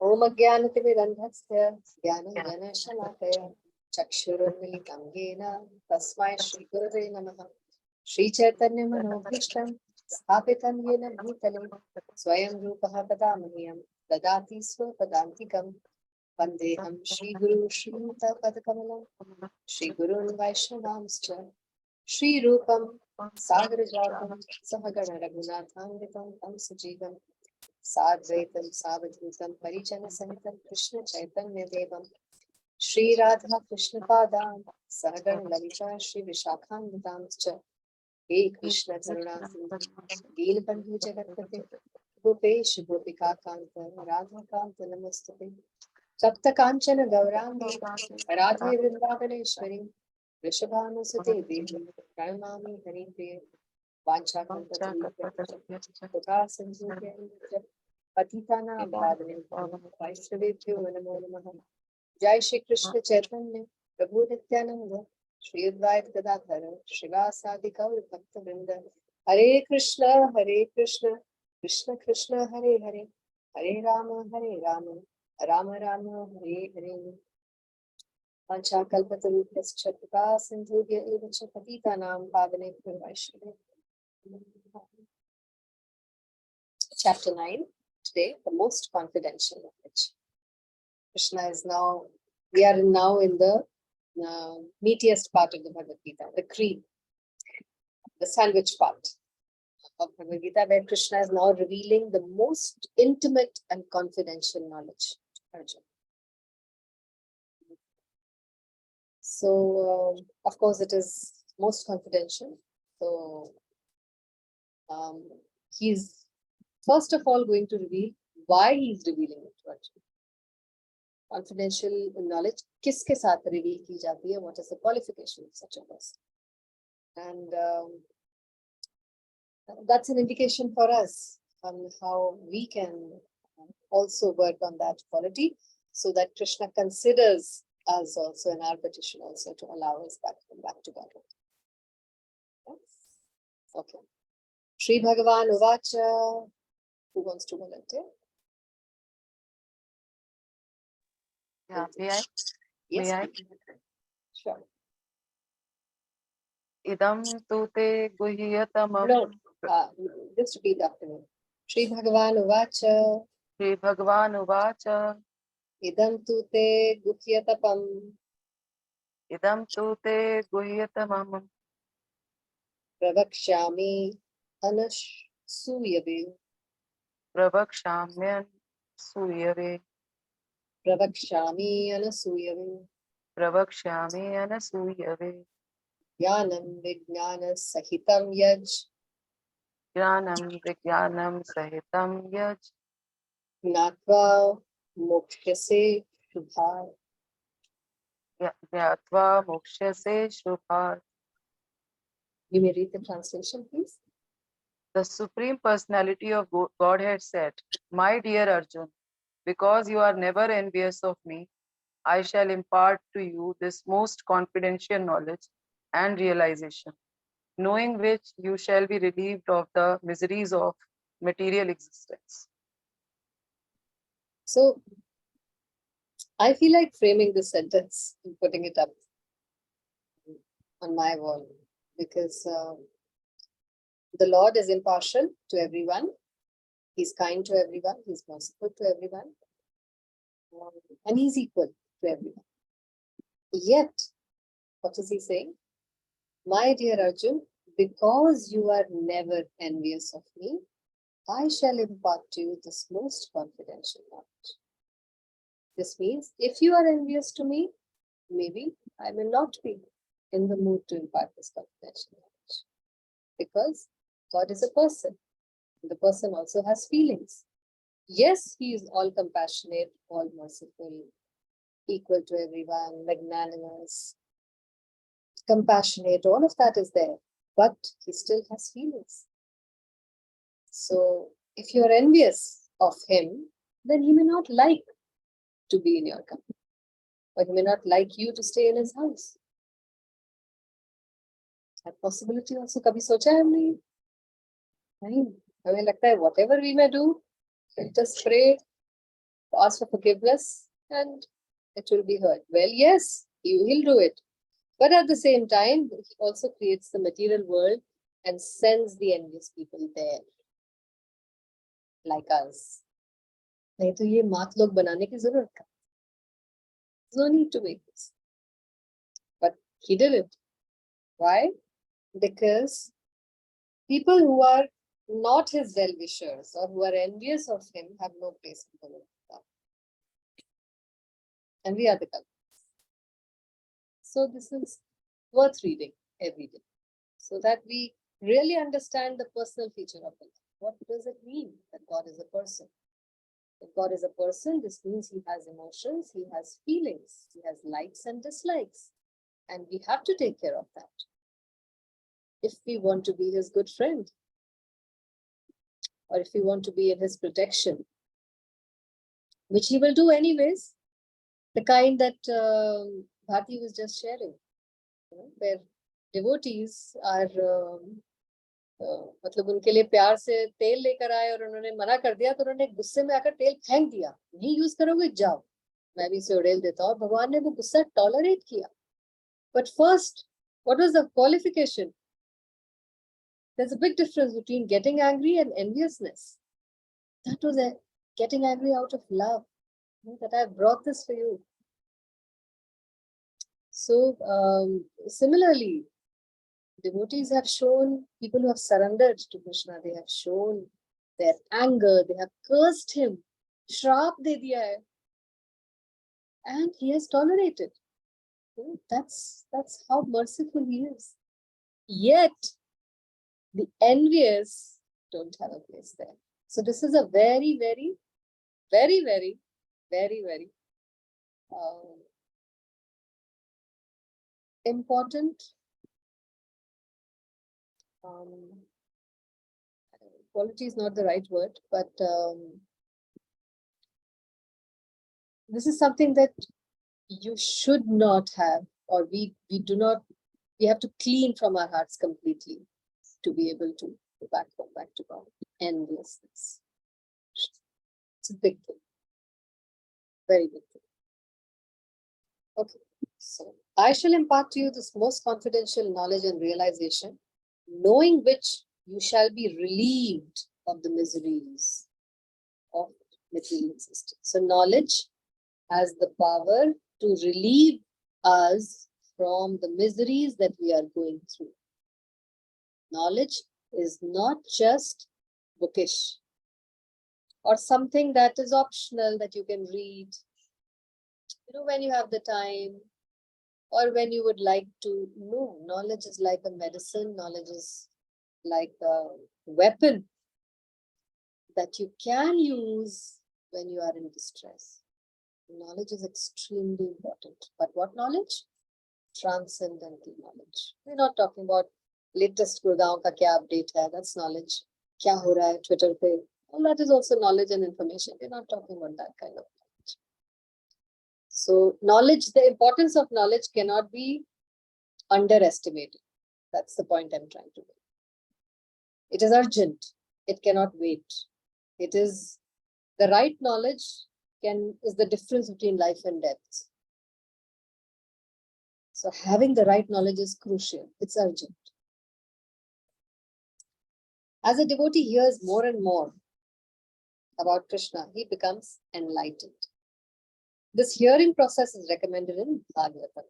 ओम अज्ञानतिमिरन्धस्य ज्ञानञ्जनशलाकया चक्षुरुन्मीलितं येन तस्मै श्रीगुरवे नमः। श्रीचैतन्यमनोभीष्टं स्थापितं येन भूतले स्वयं रूपः कदा मह्यं ददाति स्वपदान्तिकं। वन्देऽहं श्रीगुरुं श्रीयुतपदकमलं श्रीगुरून् वैष्णवांश्च श्रीरूपं सागरजातं सहगण रघुनाथान्वितं तं सजीवं साद्वैतं सावधूतं परिजनसहितं कृष्ण चैतन्य देवं श्री राधा कृष्ण पादान् सहगण ललिता श्री विशाखान्वितांश्च हे कृष्ण करुणा सिंधु दीनबन्धु जगत्पते गोपेश गोपिका कांत राधा कांत नमस्तुते सप्त कांचन गौरांगी राधे वृंदावनेश्वरी वृषभानुसुते देवी प्रणमामि हरिप्रिये पतितानां पावनेभ्यो वैष्णवेभ्यो नमो नमः। जय श्री कृष्ण चैतन्य प्रभु नित्यानंद श्री अद्वैत गदाधर श्रीवासादि गौर भक्त वृंद हरे कृष्ण कृष्ण कृष्ण हरे हरे हरे राम राम राम हरे हरे। पंचाकल्पतरुभ्यश्च कृपा सिन्धुभ्य एव च पतितानां पावनेभ्यो वैष्णवेभ्यो। Chapter 9 today, the most confidential knowledge. Krishna is now, we are now in the meatiest part of the Bhagavad Gita, the cream, the sandwich part of Bhagavad Gita, where Krishna is now revealing the most intimate and confidential knowledge to Arjuna. So, of course, it is most confidential. So, he's first of all going to reveal why he's revealing it to Arjuna. Confidential knowledge kiske saath reveal ki jati hai, what is the qualification of such a person, and that's an indication for us on how we can also work on that quality, so that Krishna considers us also in our petition also to allow us back to God. Okay. Shri Bhagavan Uvacha. Who wants to volunteer? Yeah, may I? Yes, May I? sure. Idam tu te guhyatamam. No, just repeat after me. Shri Bhagavan Uvacha. Shri Bhagavan Uvacha. Idam tu te guhyatapam. Idam tu te guhyatamam. Pravakshyami anasuyave. Pravakshamyan suyave. Pravakshyami anasuyave. Pravakshyami anasuyave. Jnanam vijnana sahitam yaj. Jnanam vijnanam sahitam yaj. Gnatva mokshase shubhat. Jnatva mokshase shubhat. You may read the translation, please. The Supreme Personality of Godhead said, "My dear Arjun, because you are never envious of me, I shall impart to you this most confidential knowledge and realization, knowing which you shall be relieved of the miseries of material existence." So, I feel like framing this sentence and putting it up on my wall, because the Lord is impartial to everyone. He's kind to everyone. He's merciful to everyone. And he's equal to everyone. Yet, what is he saying? My dear Arjun, because you are never envious of me, I shall impart to you this most confidential knowledge. This means if you are envious to me, maybe I will not be in the mood to impart this confidential knowledge. Because God is a person. The person also has feelings. Yes, he is all compassionate, all merciful, equal to everyone, magnanimous, compassionate, all of that is there, but he still has feelings. So if you're envious of him, then he may not like to be in your company, or he may not like you to stay in his house. That possibility also कभी सोचा है हमने? नहीं, हमें लगता है whatever we may do, let us pray, ask for forgiveness, and it will be heard. Well, yes, he will do it. But at the same time, he also creates the material world and sends the envious people there, like us. नहीं तो ये मात लोग बनाने की जरूरत का. No need to make this. But he did it. Why? Because people who are not his well-wishers or who are envious of him have no place in the world. And we are the culprits. So this is worth reading every day, so that we really understand the personal feature of it. What does it mean that God is a person? If God is a person, this means he has emotions, he has feelings, he has likes and dislikes. And we have to take care of that if we want to be his good friend, or if we want to be in his protection, which he will do anyways. The kind that Bhati was just sharing, where devotees are मतलब उनके लिए प्यार से तेल लेकर आए और उन्होंने मना कर दिया, तो उन्होंने गुस्से में आकर तेल फेंक दिया. नहीं यूज करोगे, जाओ, मैं भी इसे उड़ेल देता हूँ. भगवान ने वो गुस्सा टॉलरेट किया. But first, what was the qualification? There's a big difference between getting angry and enviousness. That was getting angry out of love, that I brought this for you. So similarly, devotees have shown, people who have surrendered to Krishna, they have shown their anger, they have cursed him, shrap de diya hai, and he has tolerated. That's how merciful he is. Yet the envious don't have a place there. So this is a very, very, very, very, very, very important quality is not the right word, but this is something that you should not have, or we do not, we have to clean from our hearts completely to be able to go back to God. Enviousness. It's a big thing. Very big thing. Okay. So I shall impart to you this most confidential knowledge and realization, knowing which you shall be relieved of the miseries of material existence. So knowledge has the power to relieve us from the miseries that we are going through. Knowledge is not just bookish or something that is optional that you can read, when you have the time or when you would like to. No, knowledge is like a medicine. Knowledge is like a weapon that you can use when you are in distress. Knowledge is extremely important. But what knowledge? Transcendental knowledge. We're not talking about latest Gurgaon ka kya update hai. That's knowledge. Kya ho raha hai Twitter pe. All that is also knowledge and information. We're not talking about that kind of knowledge. So knowledge, the importance of knowledge cannot be underestimated. That's the point I'm trying to make. It is urgent. It cannot wait. It is the right knowledge is the difference between life and death. So having the right knowledge is crucial. It's urgent. As a devotee hears more and more about Krishna, he becomes enlightened. This hearing process is recommended in Bhagwad.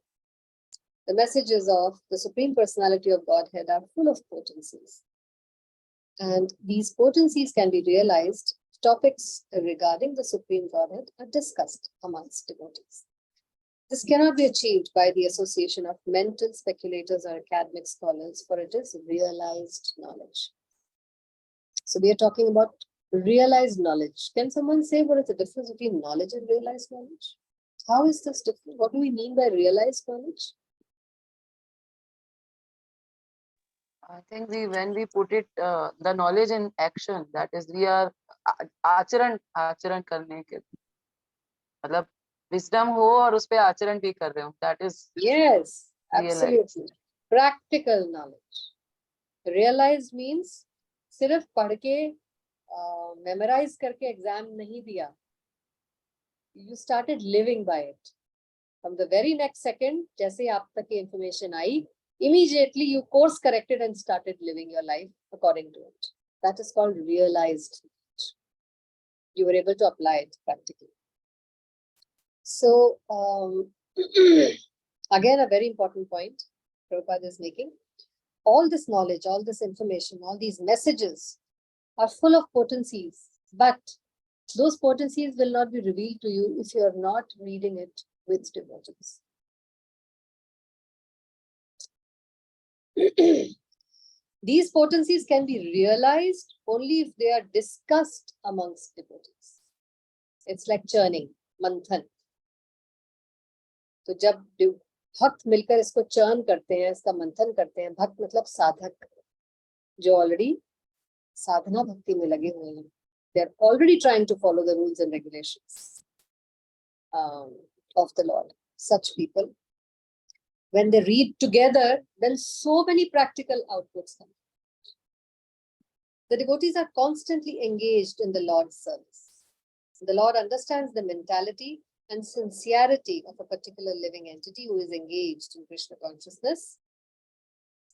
The messages of the Supreme Personality of Godhead are full of potencies. And these potencies can be realized. Topics regarding the Supreme Godhead are discussed amongst devotees. This cannot be achieved by the association of mental speculators or academic scholars, for it is realized knowledge. So we are talking about realized knowledge. Can someone say what is the difference between knowledge and realized knowledge? How is this different? What do we mean by realized knowledge? I think when we put it, the knowledge in action, that is, we are आचरण करने के, मतलब wisdom हो और उस पे आचरण भी कर रहे हो. That is yes, realized. absolutely. Practical knowledge. Realized means सिर्फ पढ़ के memorize करके exam नहीं दिया. You started living by it. From the very next second, जैसे आप तक ये information I, immediately you course corrected and started living your life according to it. That is called realized. You were able to apply it practically. So, again, a very important point Prabhupada is making. All this knowledge, all this information, all these messages are full of potencies, but those potencies will not be revealed to you if you are not reading it with devotees. These potencies can be realized only if they are discussed amongst devotees. It's like churning, manthan. तो जब भक्त मिलकर इसको churn करते हैं, इसका मंथन करते हैं, भक्त मतलब साधक जो ऑलरेडी साधना भक्ति में लगे हुए हैं, they are already trying to follow the rules and regulations of the Lord. Such people, when they read together, then so many practical outputs come. The devotees are constantly engaged in the Lord's service. The Lord understands the mentality and sincerity of a particular living entity who is engaged in Krishna consciousness.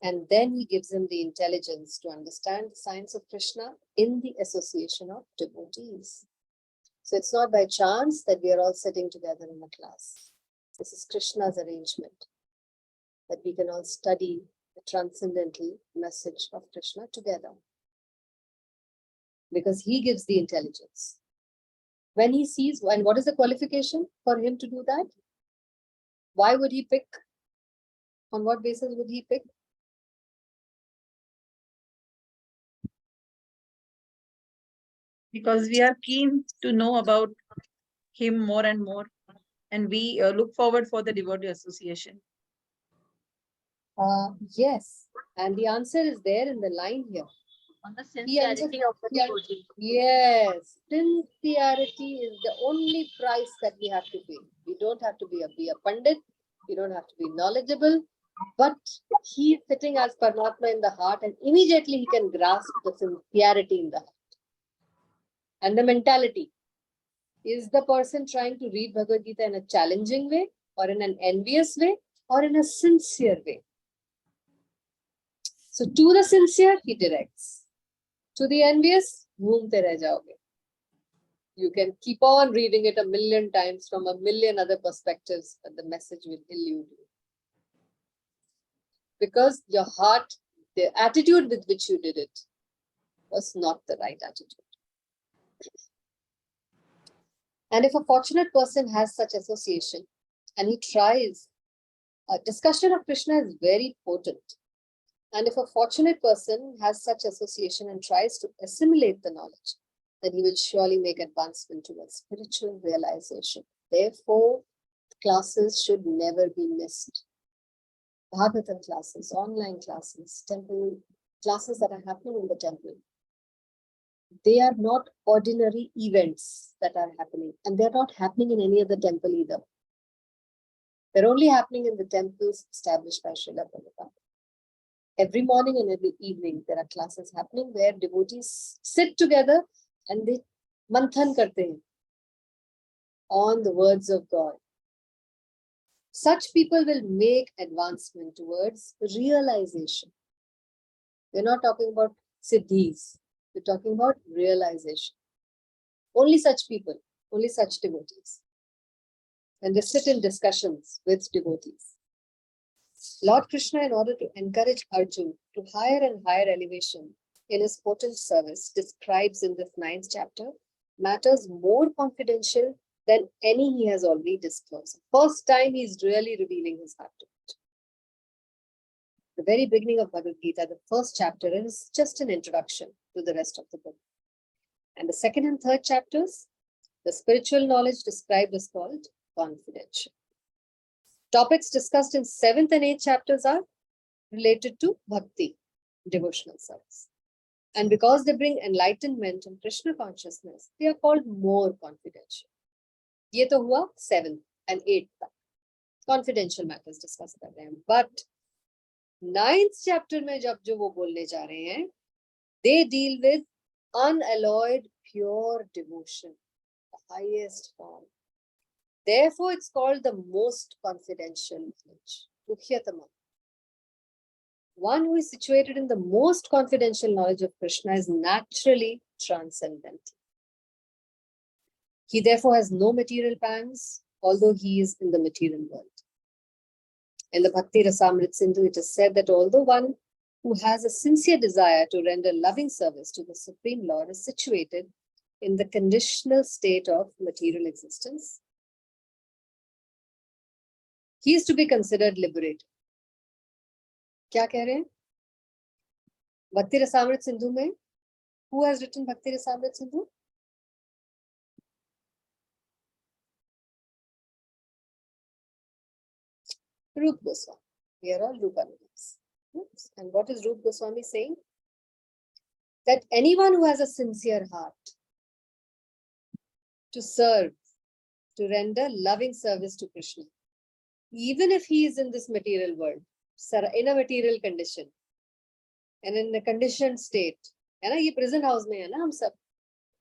And then he gives him the intelligence to understand the science of Krishna in the association of devotees. So it's not by chance that we are all sitting together in a class. This is Krishna's arrangement, that we can all study the transcendental message of Krishna together. Because he gives the intelligence. When he sees, and what is the qualification for him to do that? Why would he pick? On what basis would he pick? Because we are keen to know about him more and more, and we look forward for the devotee association. Yes, and the answer is there in the line here. On the sincerity of the devotee. Yes, sincerity is the only price that we have to pay. We don't have to be a pandit, we don't have to be knowledgeable, but he is sitting as Paramatma in the heart, and immediately he can grasp the sincerity in the heart. And the mentality. Is the person trying to read Bhagavad Gita in a challenging way, or in an envious way, or in a sincere way? So to the sincere, he directs. To the envious, घूमते रह जाओगे. You can keep on reading it 1,000,000 times from 1,000,000 other perspectives, but the message will elude you. Because your heart, the attitude with which you did it, was not the right attitude. And if a fortunate person has such association, and he tries, a discussion of Krishna is very potent. And if a fortunate person has such association and tries to assimilate the knowledge, then he will surely make advancement towards spiritual realization. Therefore, classes should never be missed. Bhagavatam classes, online classes, temple classes that are happening in the temple. They are not ordinary events that are happening, and they're not happening in any other temple either. They're only happening in the temples established by Srila Prabhupada. Every morning and every evening, there are classes happening where devotees sit together and they manthan karte hain on the words of God. Such people will make advancement towards realization. We're not talking about siddhis. We're talking about realization. Only such people, only such devotees. And they sit in discussions with devotees. Lord Krishna, in order to encourage Arjuna to higher and higher elevation in his potent service, describes in this 9th chapter matters more confidential than any he has already disclosed. First time he is really revealing his heart to it. The very beginning of Bhagavad Gita, the first chapter, is just an introduction to the rest of the book. And the 2nd and 3rd chapters, the spiritual knowledge described is called confidential. Topics discussed in 7th and 8th chapters are related to bhakti, devotional service. And because they bring enlightenment and Krishna consciousness, they are called more confidential. ये तो हुआ 7th and 8th तक. Confidential matters discuss कर रहे हैं. But 9th chapter में जब जो वो बोलने जा रहे हैं, they deal with unalloyed pure devotion, the highest form. Therefore, it's called the most confidential knowledge. Mukhyatama. One who is situated in the most confidential knowledge of Krishna is naturally transcendental. He therefore has no material pangs, although he is in the material world. In the Bhakti Rasamrit Sindhu, it is said that although one who has a sincere desire to render loving service to the Supreme Lord is situated in the conditional state of material existence, he is to be considered liberated. क्या कह रहे हैं? Bhakti Rasamrit Sindhu में, who has written Bhakti Rasamrit Sindhu? Rup Goswami. We are all Rupanugas. Yes. And what is Rup Goswami saying? That anyone who has a sincere heart to serve, to render loving service to Krishna, even if he is in this material world, in a material condition, and in a conditioned state, है ना, ये prison house में है ना हम सब,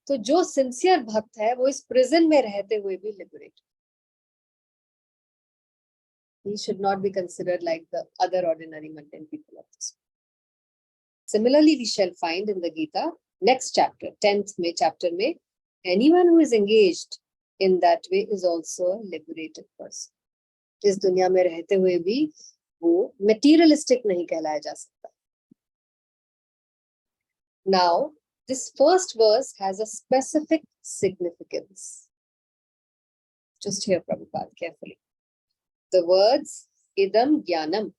तो जो sincere भक्त है वो इस prison में रहते हुए भी liberate. He should not be considered like the other ordinary mundane people of this world. Similarly, we shall find in the Gita, next chapter, 10th chapter में, anyone who is engaged in that way is also a liberated person. इस दुनिया में रहते हुए भी वो materialistic नहीं कहलाया जा सकता. Now, this first verse has a specific significance. Just hear Prabhupada carefully. The words idam jnanam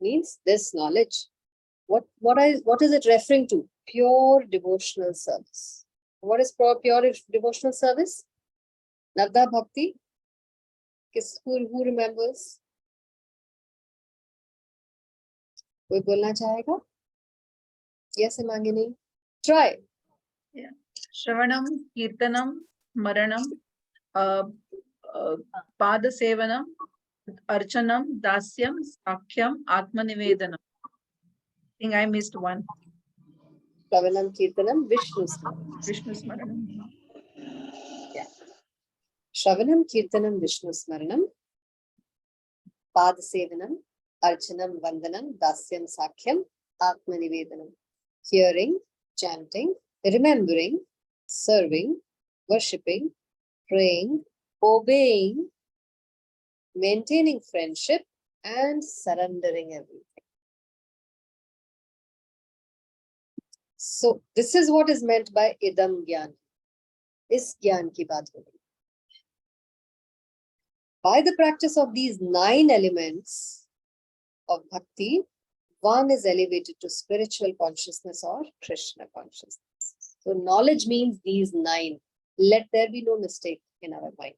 means this knowledge. What is it referring to? Pure devotional service. What is pure devotional service? Narda Bhakti. Who remembers? कोई बोलना चाहेगा? Yes, Nandini. Try. Yeah. Shravanam, Kirtanam, Maranam, Padasevanam, Archanam, Dasyam, Sakhyam, Atmanivedanam. I think I missed one. Shravanam, Kirtanam, Vishnu Smaranam. Vishnu Smaranam. Yeah. Shravanam, Kirtanam, Vishnu Smaranam, Padasevanam, Archanam, Vandanam, Dasyam, Sakhyam, Atmanivedanam. Hearing, chanting, remembering, serving, worshipping, praying, obeying, maintaining friendship, and surrendering everything. So this is what is meant by idam gyan. Is gyan ki baat ho rahi. By the practice of these 9 elements of bhakti, one is elevated to spiritual consciousness or Krishna consciousness. So knowledge means these 9. Let there be no mistake in our mind.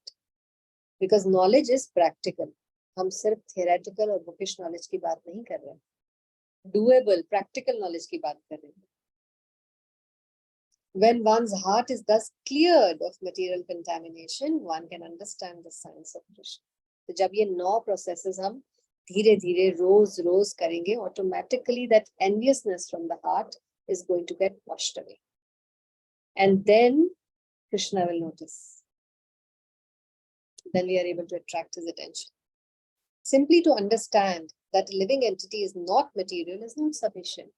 Because knowledge is practical. हम सिर्फ theoretical और bookish knowledge की बात नहीं कर रहे हैं. Doable, practical knowledge की बात कर रहे हैं. When one's heart is thus cleared of material contamination, one can understand the science of Krishna. तो जब ये 9 processes हम धीरे धीरे रोज रोज करेंगे, automatically that enviousness from the heart is going to get washed away. And then Krishna will notice. Then we are able to attract his attention. Simply to understand that a living entity is not material is not sufficient.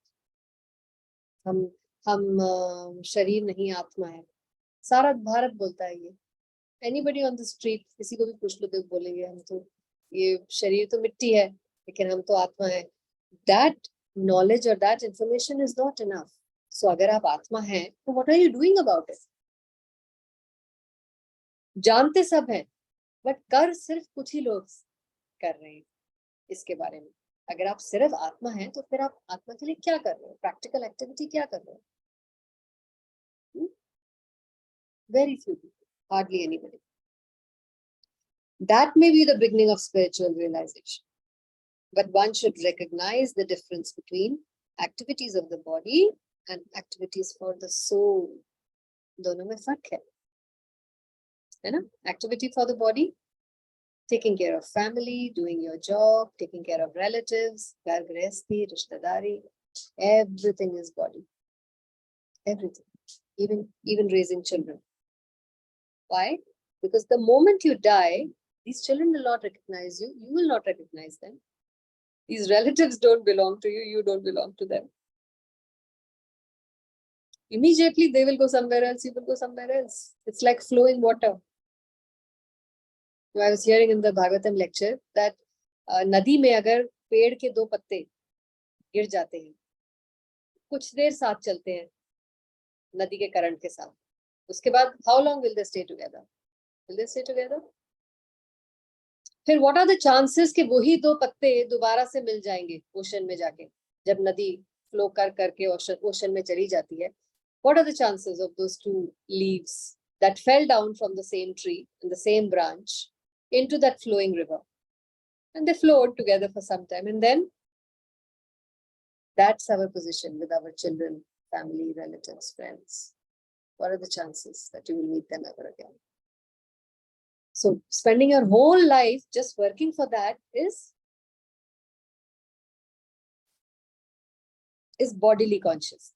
हम शरीर नहीं आत्मा है. सारा भारत बोलता है ये. Anybody on the street, किसी को भी पूछ लो तो बोलेंगे हम तो ये शरीर तो मिट्टी है लेकिन हम तो आत्मा है. That knowledge or that information is not enough. So अगर आप आत्मा हैं तो what are you doing about it? जानते सब हैं बट कर सिर्फ कुछ ही लोग कर रहे हैं इसके बारे में. अगर आप सिर्फ आत्मा हैं तो फिर आप आत्मा के लिए क्या कर रहे हो? प्रैक्टिकल एक्टिविटी क्या कर रहे हो? Very few people, hardly anybody. That may be the beginning of spiritual realization. But one should recognize the difference between activities of the body and activities for the soul. दोनों में फर्क है ना? Activity for the body, taking care of family, doing your job, taking care of relatives, घर गृहस्थी, रिश्तेदारी, everything is body. Everything, even raising children. Why? Because the moment you die, these children will not recognize you. You will not recognize them. These relatives don't belong to you. You don't belong to them. Immediately they will go somewhere else. You will go somewhere else. It's like flowing water. I was hearing in the Bhagavatam lecture that नदी में अगर पेड़ के दो पत्ते गिर जाते हैं, कुछ देर साथ चलते हैं नदी के करंट के साथ, उसके बाद how long will they stay together? Will they stay together? फिर what are the chances कि वही दो पत्ते दोबारा से मिल जाएंगे ओशन में जाके, जब नदी फ्लो करके ओशन में चली जाती है? What are the chances of those two leaves that fell down from the same tree and the same branch into that flowing river? And they flowed together for some time, and then that's our position with our children, family, relatives, friends. What are the chances that you will meet them ever again? So spending your whole life just working for that is bodily consciousness.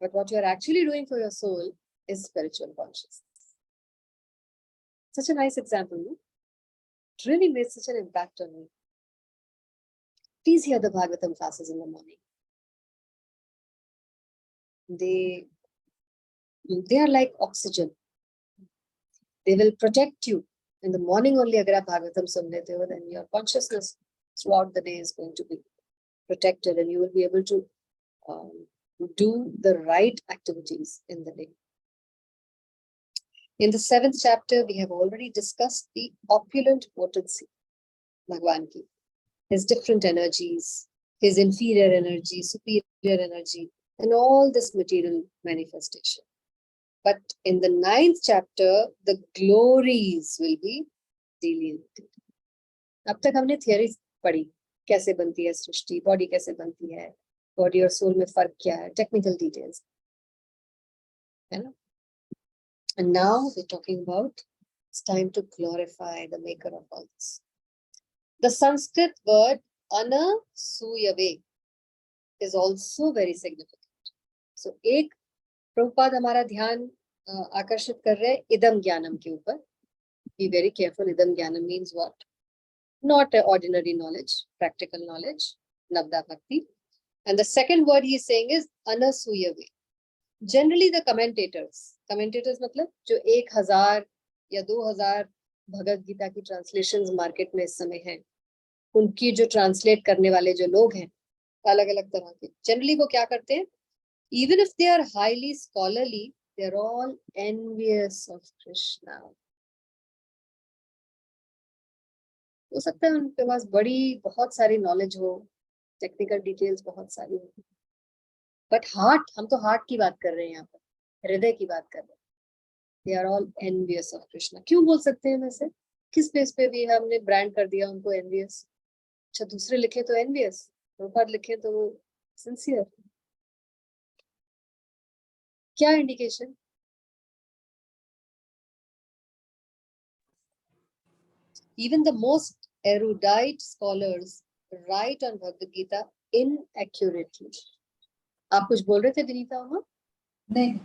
But what you're actually doing for your soul is spiritual consciousness. Such a nice example, no? It really made such an impact on me. Please hear the Bhagavatam classes in the morning. They are like oxygen. They will protect you. In the morning only, agar aap Bhagavatam sun lete ho, then your consciousness throughout the day is going to be protected, and you will be able to do the right activities in the day. In the 7th chapter, we have already discussed the opulent potency, Bhagwan ki, his different energies, his inferior energy, superior energy, and all this material manifestation. But in the 9th chapter, the glories will be delineated. अब तक हमने theories पढ़ी, कैसे बनती है सृष्टि, body कैसे बनती है, body और soul में फर्क क्या है, technical details, है ना? And now we're talking about it's time to glorify the maker of all this. The Sanskrit word anasuyave is also very significant. So एक प्रभुपाद हमारा ध्यान आकर्षित कर रहे हैं इदम ज्ञानम के ऊपर. Be very careful. Idam Jnanam means what? Not ordinary knowledge, practical knowledge, Navda Bhakti. And the second word he is saying is Anasuyave. Generally the commentators मतलब जो 1000 या 2000 भगवद गीता की translations market में इस समय हैं, उनकी जो translate करने वाले जो लोग हैं अलग अलग तरह के, generally वो क्या करते हैं? Even if they are highly scholarly, they are all envious of Krishna. हो सकता है उनके पास बड़ी बहुत सारी नॉलेज हो, टेक्निकल डिटेल्स बहुत सारी हो, बट हार्ट, हम तो हार्ट की बात कर रहे हैं यहाँ पर, हृदय की बात कर रहे हैं. They are all envious of Krishna. क्यों बोल सकते हैं वैसे? किस बेस पे भी हमने ब्रांड कर दिया उनको envious? अच्छा, दूसरे लिखे तो envious, प्रभुपाद लिखे तो sincere. क्या indication? Even the most erudite scholars write on Bhagavad Gita inaccurately. आप कुछ बोल रहे थे विनीता वहां? नहीं.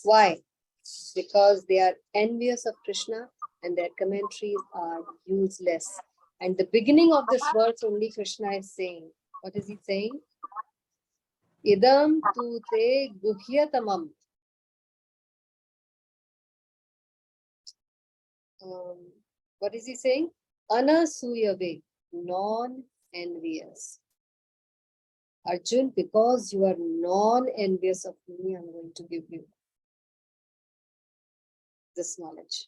Why? Because they are envious of Krishna and their commentaries are useless. And the beginning of this verse only Krishna is saying. What is he saying? Idam tu te guhyatamam. What is he saying? Anasuyave, non-envious. Arjun, because you are non-envious of me, I'm going to give you this knowledge.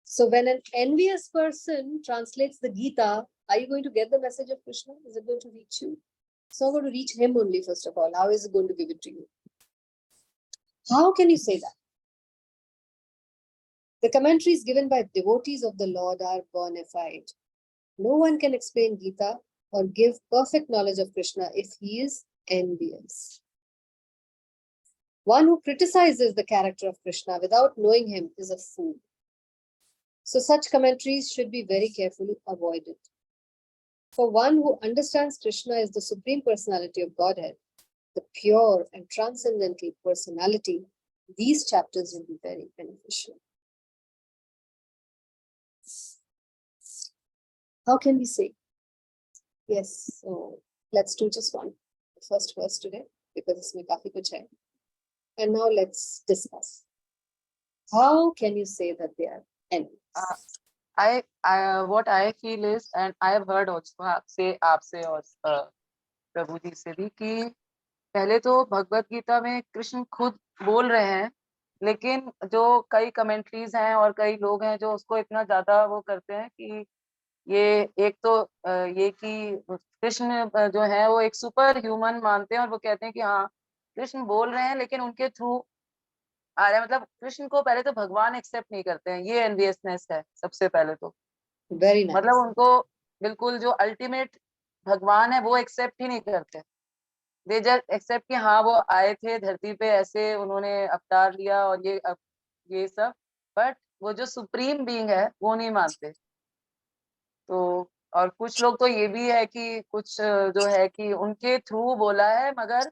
So when an envious person translates the Gita, are you going to get the message of Krishna? Is it going to reach you? It's not going to reach him only, first of all. How is it going to give it to you? How can you say that? The commentaries given by devotees of the Lord are bona fide. No one can explain Gita or give perfect knowledge of Krishna if he is envious. One who criticizes the character of Krishna without knowing him is a fool. So such commentaries should be very carefully avoided. For one who understands Krishna as the Supreme Personality of Godhead, the pure and transcendental personality these chapters will be very beneficial. How can we say? Yes, so let's do just one, the first verse today, because इसमें काफी कुछ है. And now let's discuss. How can you say that they are enemies? What I feel is, and I have heard also आपसे और प्रभु जी से भी, कि पहले तो भगवत गीता में कृष्ण खुद बोल रहे हैं, लेकिन जो कई कमेंट्रीज हैं और कई लोग हैं जो उसको इतना ज्यादा वो करते हैं कि ये एक तो ये कि कृष्ण जो है वो एक सुपर ह्यूमन मानते हैं, और वो कहते हैं कि हाँ कृष्ण बोल रहे हैं लेकिन उनके थ्रू आ रहा है, मतलब कृष्ण को पहले तो भगवान एक्सेप्ट नहीं करते हैं। ये एनवियसनेस है सबसे पहले तो, Very nice. मतलब उनको बिल्कुल जो अल्टीमेट भगवान है वो एक्सेप्ट ही नहीं करते। दे जस्ट एक्सेप्ट कि हाँ वो आए थे धरती पे, ऐसे उन्होंने अवतार लिया और ये सब, बट वो जो सुप्रीम बीइंग है वो नहीं मानते। तो और कुछ लोग तो ये भी है कि कुछ जो है कि उनके थ्रू बोला है, मगर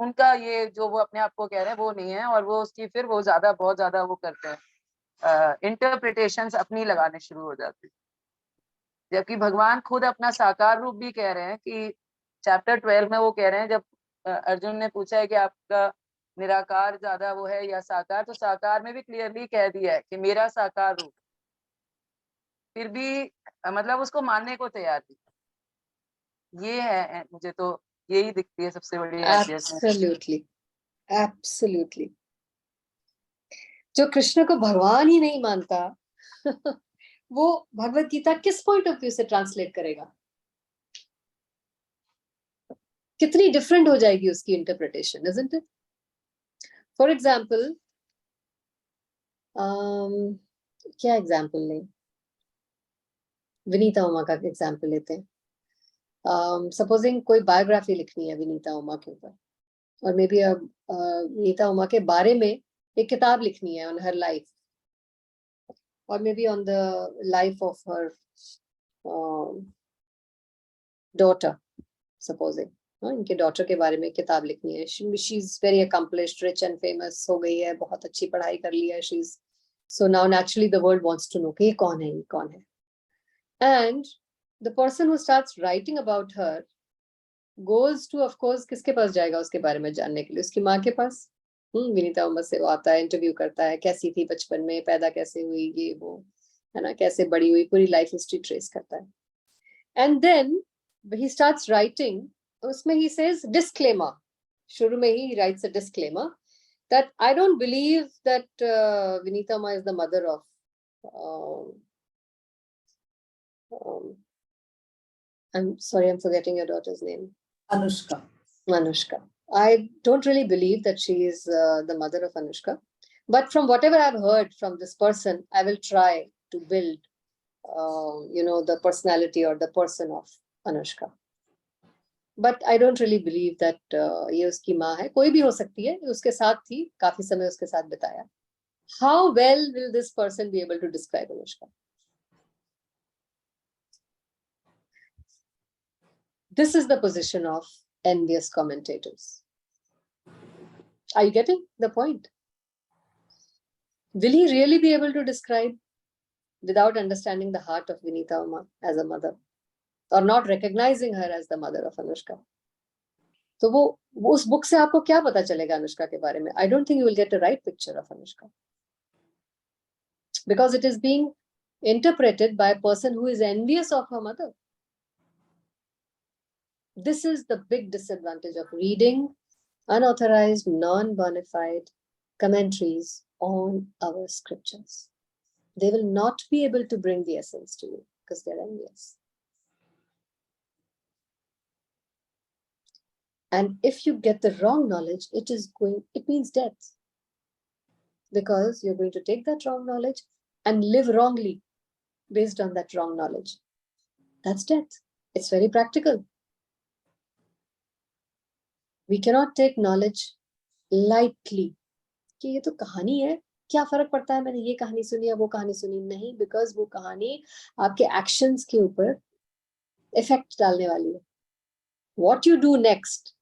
उनका ये जो वो अपने आप को कह रहे हैं वो नहीं है, और वो उसकी फिर वो बहुत ज्यादा वो करते हैं, इंटरप्रिटेशंस अपनी लगाने शुरू हो जाते हैं। जबकि भगवान खुद अपना साकार रूप भी कह रहे हैं कि चैप्टर 12 में वो कह रहे हैं, जब अर्जुन ने पूछा है कि आपका निराकार ज्यादा वो है या साकार, तो साकार में भी क्लियरली कह दिया है कि मेरा साकार रूप, फिर भी मतलब उसको मानने को तैयार नहीं। ये है, मुझे तो यही दिखती है सबसे बड़ी एनवियसनेस। Absolutely. Absolutely. जो कृष्ण को भगवान ही नहीं मानता वो भगवत गीता किस पॉइंट ऑफ व्यू से ट्रांसलेट करेगा? कितनी डिफरेंट हो जाएगी उसकी interpretation, isn't it? For example, क्या एग्जाम्पल लें? विनीता उमा का एग्जाम्पल लेते हैं. सपोजिंग कोई बायोग्राफी लिखनी है विनीता उमा के ऊपर, और मे बी विनीता उमा के बारे में एक किताब लिखनी है ऑन हर लाइफ, और maybe on the life of her daughter, supposing इनके डॉटर के बारे में किताब लिखनी है. She is very accomplished, rich and famous हो गई है, बहुत अच्छी पढ़ाई कर ली है, she is, so now naturally the world wants to know कि ये कौन है, ये कौन है. And the person who starts writing about her goes to, of course, किसके पास जाएगा उसके बारे में जानने के लिए? उसकी माँ के पास. विनीता उमा से वो आता है, इंटरव्यू करता है, कैसी थी बचपन में, पैदा कैसे हुई, ये वो, है ना, कैसे बड़ी हुई, पूरी लाइफ हिस्ट्री ट्रेस करता है. And then he starts writing, उसमें he says disclaimer, शुरू में ही he writes a disclaimer that I don't believe that Vinita Uma is the mother of I'm sorry, I'm forgetting your daughter's name. Anushka. Anushka. I don't really believe that she is the mother of Anushka. But from whatever I've heard from this person, I will try to build, the personality or the person of Anushka. But I don't really believe that ये उसकी माँ है. कोई भी हो सकती है, उसके साथ थी, काफी समय उसके साथ बिताया. How well will this person be able to describe Anushka? This is the position of envious commentators. Are you getting the point? Will he really be able to describe without understanding the heart of Vinita Uma as a mother, or not recognizing her as the mother of Anushka? तो वो उस book से आपको क्या पता चलेगा अनुष्का के बारे में? I don't think you will get a right picture of Anushka, because it is being interpreted by a person who is envious of her mother. This is the big disadvantage of reading unauthorized, non-bona fide commentaries on our scriptures. They will not be able to bring the essence to you because they're envious. And if you get the wrong knowledge, it means death. Because you're going to take that wrong knowledge and live wrongly based on that wrong knowledge. That's death. It's very practical. We cannot take knowledge lightly. कि ये तो कहानी है, क्या फर्क पड़ता है, मैंने ये कहानी सुनी या वो कहानी सुनी? नहीं, बिकॉज वो कहानी आपके एक्शंस के ऊपर इफेक्ट डालने वाली है. What you do next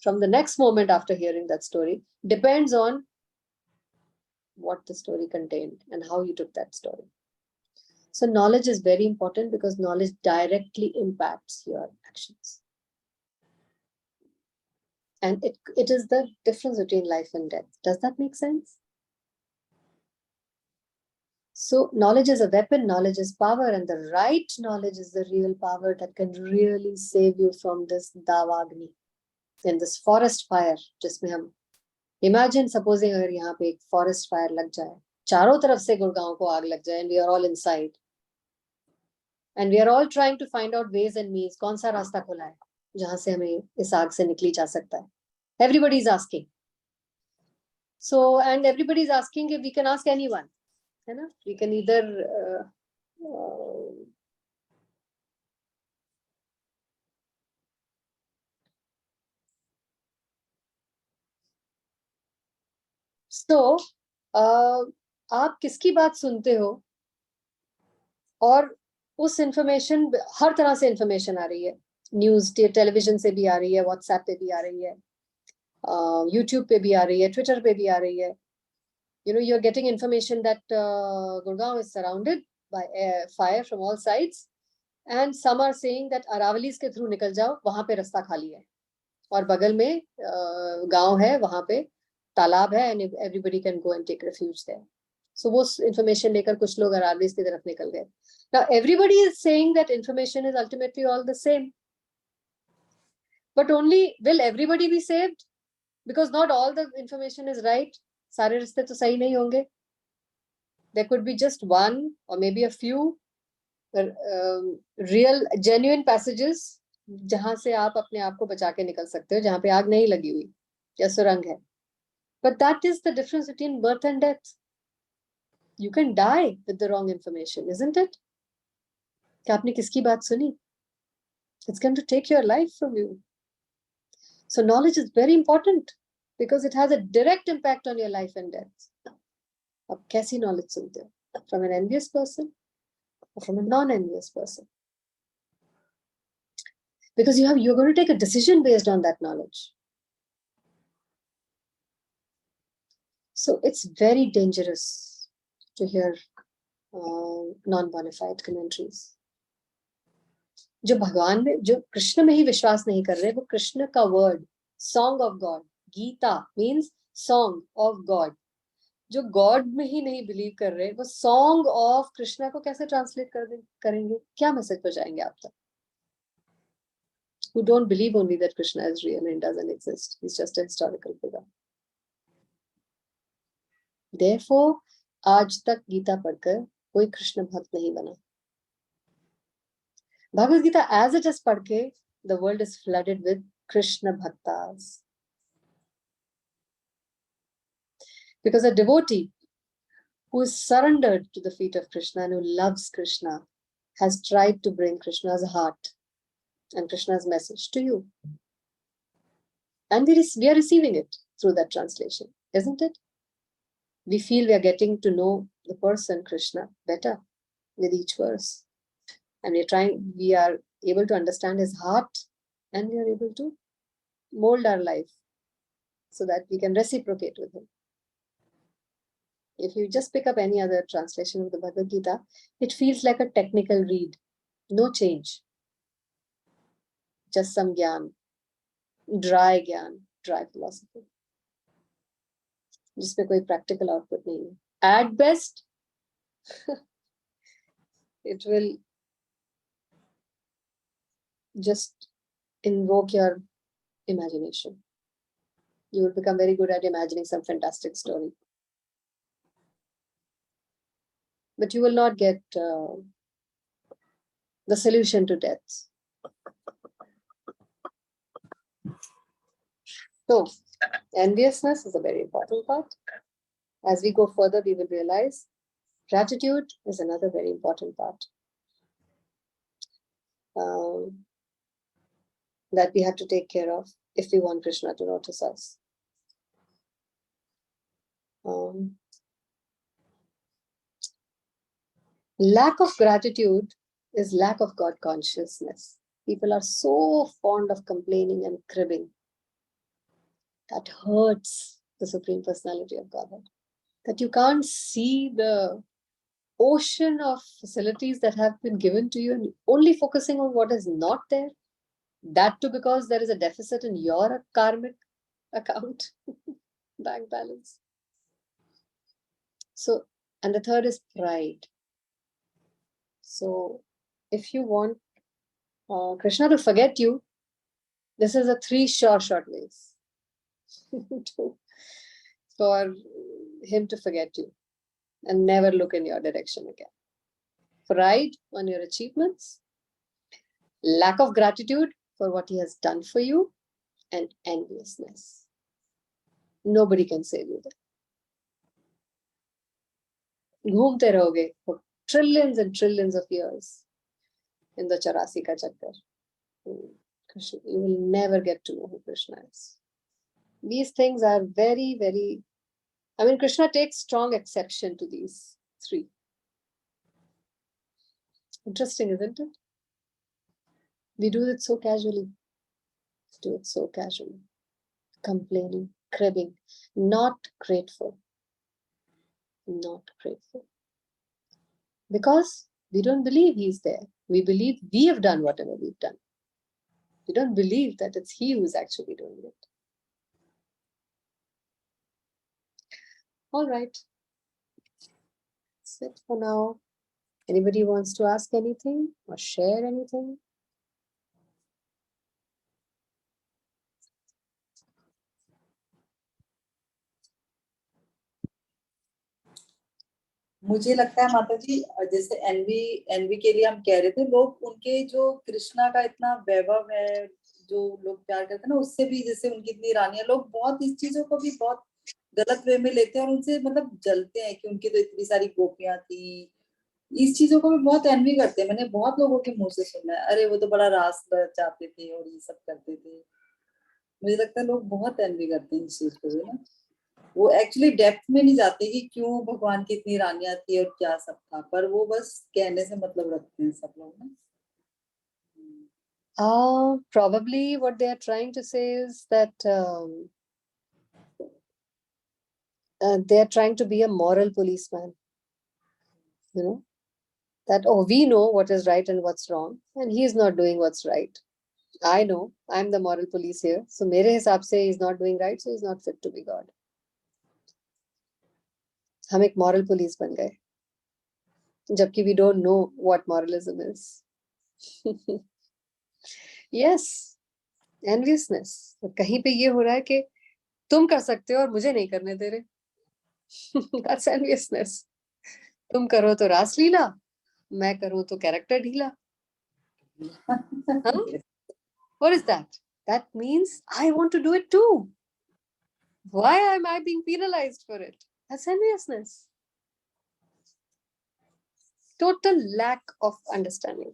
from the next moment after hearing that story depends on what the story contained and how you took that story. So knowledge is very important because knowledge directly impacts your actions. And it is the difference between life and death. Does that make sense? So knowledge is a weapon, knowledge is power, and the right knowledge is the real power that can really save you from this Davagni, in this forest fire. जिसमें हम imagine supposing अगर यहाँ पे एक forest fire लग जाए, चारों तरफ से गुड़गांव को आग लग जाए, and we are all inside, and we are all trying to find out ways and means, कौन सा रास्ता खुला है जहाँ से हमें इस आग से निकली जा सकता है. Everybody is asking. So, and everybody is asking if we can ask anyone. है ना? We can either so आप किसकी बात सुनते हो और उस इंफॉर्मेशन, हर तरह से इंफॉर्मेशन आ रही है, न्यूज टेलीविजन से भी आ रही है, व्हाट्सएप पे भी आ रही है, यूट्यूब पे भी आ रही है, ट्विटर पे भी आ रही है. You know, you're getting information that Gurgaon is surrounded by fire from all sides, and some are saying that Aravallis के through निकल जाओ, वहां पे रास्ता खाली है, और बगल में गांव है, वहां पे तालाब है, and everybody can go and take refuge there. So वो information लेकर कुछ लोग Aravallis की तरफ निकल गए. Now everybody is saying that information is ultimately all the same, but only will everybody be saved? Because not all the information is right. सारे रिश्ते तो सही नहीं होंगे. There could be just one or maybe a few real genuine passages जहां से आप अपने आप को बचा के निकल सकते हो, जहां पे आग नहीं लगी हुई या सुरंग है. But that is the difference between birth and death. You can die with the wrong information, isn't it? कि आपने किसकी बात सुनी? It's going to take your life from you. So knowledge is very important because it has a direct impact on your life and death. आप कैसी knowledge सुनते हो? From an envious person or from a non-envious person? Because you're going to take a decision based on that knowledge. So it's very dangerous to hear non-bona fide commentaries. जो भगवान में, जो कृष्ण में ही विश्वास नहीं कर रहे, वो कृष्ण का word, song of God, Gita means song of God, जो गॉड में ही नहीं बिलीव कर रहे, वो सॉन्ग ऑफ कृष्णा को कैसे ट्रांसलेट करेंगे? क्या मैसेज पहुंचाएंगे आप तक? Who don't believe only that Krishna is real and doesn't exist. He's just a historical figure. Therefore, आज तक गीता पढ़कर कोई कृष्ण भक्त नहीं बना. Bhagavad Gita as it is पढ़ के, the world is flooded with Krishna bhaktas. Because a devotee who is surrendered to the feet of Krishna and who loves Krishna has tried to bring Krishna's heart and Krishna's message to you. And we are receiving it through that translation, isn't it? We feel we are getting to know the person Krishna better with each verse. And we are able to understand his heart, and we are able to mold our life so that we can reciprocate with him. If you just pick up any other translation of the Bhagavad Gita, it feels like a technical read. No change. Just some gyan, dry philosophy. जिसमें कोई practical output नहीं है. At best, it will just invoke your imagination. You will become very good at imagining some fantastic story. But you will not get the solution to death. So, enviousness is a very important part. As we go further, we will realize gratitude is another very important part that we have to take care of if we want Krishna to notice us. Lack of gratitude is lack of God consciousness. People are so fond of complaining and cribbing. That hurts the Supreme Personality of Godhead. That you can't see the ocean of facilities that have been given to you and only focusing on what is not there. That too because there is a deficit in your karmic account, bank balance. So, and the third is pride. So, if you want Krishna to forget you, this is a 3 short ways for him to forget you and never look in your direction again. Pride on your achievements, lack of gratitude for what he has done for you, and enviousness. Nobody can save you there. घूमते रहोगे for trillions and trillions of years in the 84 ka chakkar. Krishna, you will never get to know who Krishna is. These things are very, very, I mean, Krishna takes strong exception to these 3. Interesting, isn't it? We do it so casually. Do it so casually. Complaining, cribbing, not grateful. Not grateful. Because we don't believe he's there. We believe we have done whatever we've done. We don't believe that it's he who's actually doing it. All right. That's it for now. Anybody wants to ask anything or share anything? मुझे लगता है माता जी, जैसे N V N V के लिए हम कह रहे थे, लोग उनके जो कृष्णा का इतना वैभव है, जो लोग प्यार करते हैं ना, उससे भी जैसे उनकी इतनी रानियां, लोग बहुत इस चीजों को भी बहुत गलत वे में लेते हैं और उनसे मतलब जलते हैं कि उनकी तो इतनी सारी गोपियां थी। इस चीजों को भी बहुत एनवी करते हैं। मैंने बहुत लोगों के मुंह से सुना है, अरे वो तो बड़ा रास चाहते थे और ये सब करते थे। मुझे लगता है लोग बहुत एनवी करते हैं इस चीज को भी ना। वो एक्चुअली डेप्थ में नहीं जाते कि क्यों भगवान की इतनी रानियां थी और क्या सब था, पर वो बस कहने से मतलब रखते हैं सब लोग ना। Probably what they are trying to say is that they are trying to be a moral policeman. You know, that, oh, we know what is right and what's wrong, and he is not doing what's right. I know, I'm the moral police here. So mere hisab se he's not doing right, so he's not fit to be God. हम एक moral police बन गए, जबकि we don't know what moralism is. Yes, enviousness. तो कहीं पे ये हो रहा है कि तुम कर सकते हो और मुझे नहीं करने दे रहे. That's enviousness. तुम करो तो रासलीला, मैं करूं तो कैरेक्टर ढीला. Huh? What is that? That means I want to do it too. Why am I being penalized for it? That's enviousness. Total lack of understanding.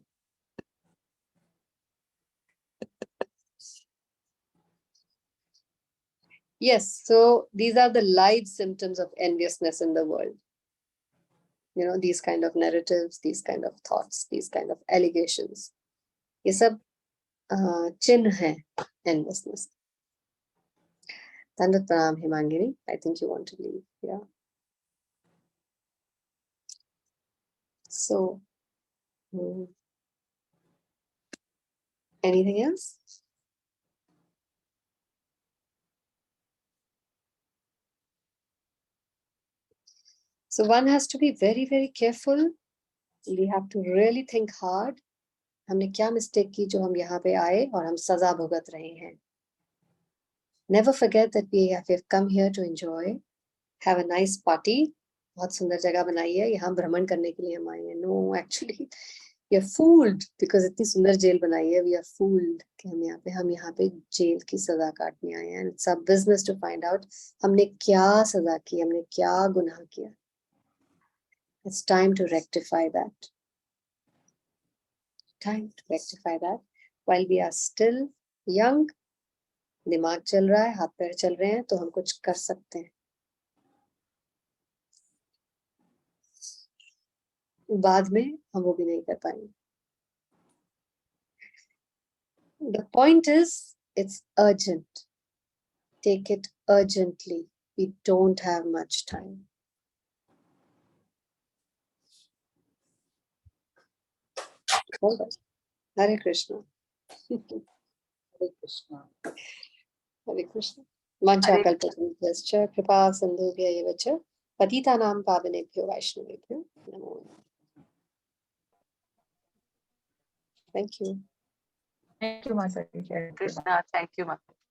Yes, so these are the live symptoms of enviousness in the world. You know, these kind of narratives, these kind of thoughts, these kind of allegations. ये सब चिन्ह है enviousness. Dandat pranam, Himangini. I think you want to leave. Yeah. So, anything else? So one has to be very, very careful. We have to really think hard. हमने क्या mistake की जो हम यहाँ पे आए और हम सजा भुगत रहे हैं. Never forget that we have come here to enjoy, have a nice party. बहुत सुंदर जगह बनाई है, यहाँ भ्रमण करने के लिए हम आए हैं. No, actually, we are fooled because इतनी सुंदर जेल बनाई है. We are fooled कि हम यहाँ पे जेल की सजा काटने आए हैं. And it's our business to find out हमने क्या सजा की, हमने क्या गुनाह किया. It's time to rectify that. Time to rectify that while we are still young. दिमाग चल रहा है, हाथ पैर चल रहे हैं, तो हम कुछ कर सकते हैं. बाद में हम वो भी नहीं कर पाएंगे. The point is, it's urgent. take it urgently. We don't have much time. All right. Hare Krishna. Hare Krishna. Hare Krishna. Mancha Hare kalpatarubhyascha kripa sindhubhya eva cha patitanam pavanebhyo vaishnavebhyo namo namaha. Thank you. Thank you, Mataji. Krishna. Thank you, Mataji.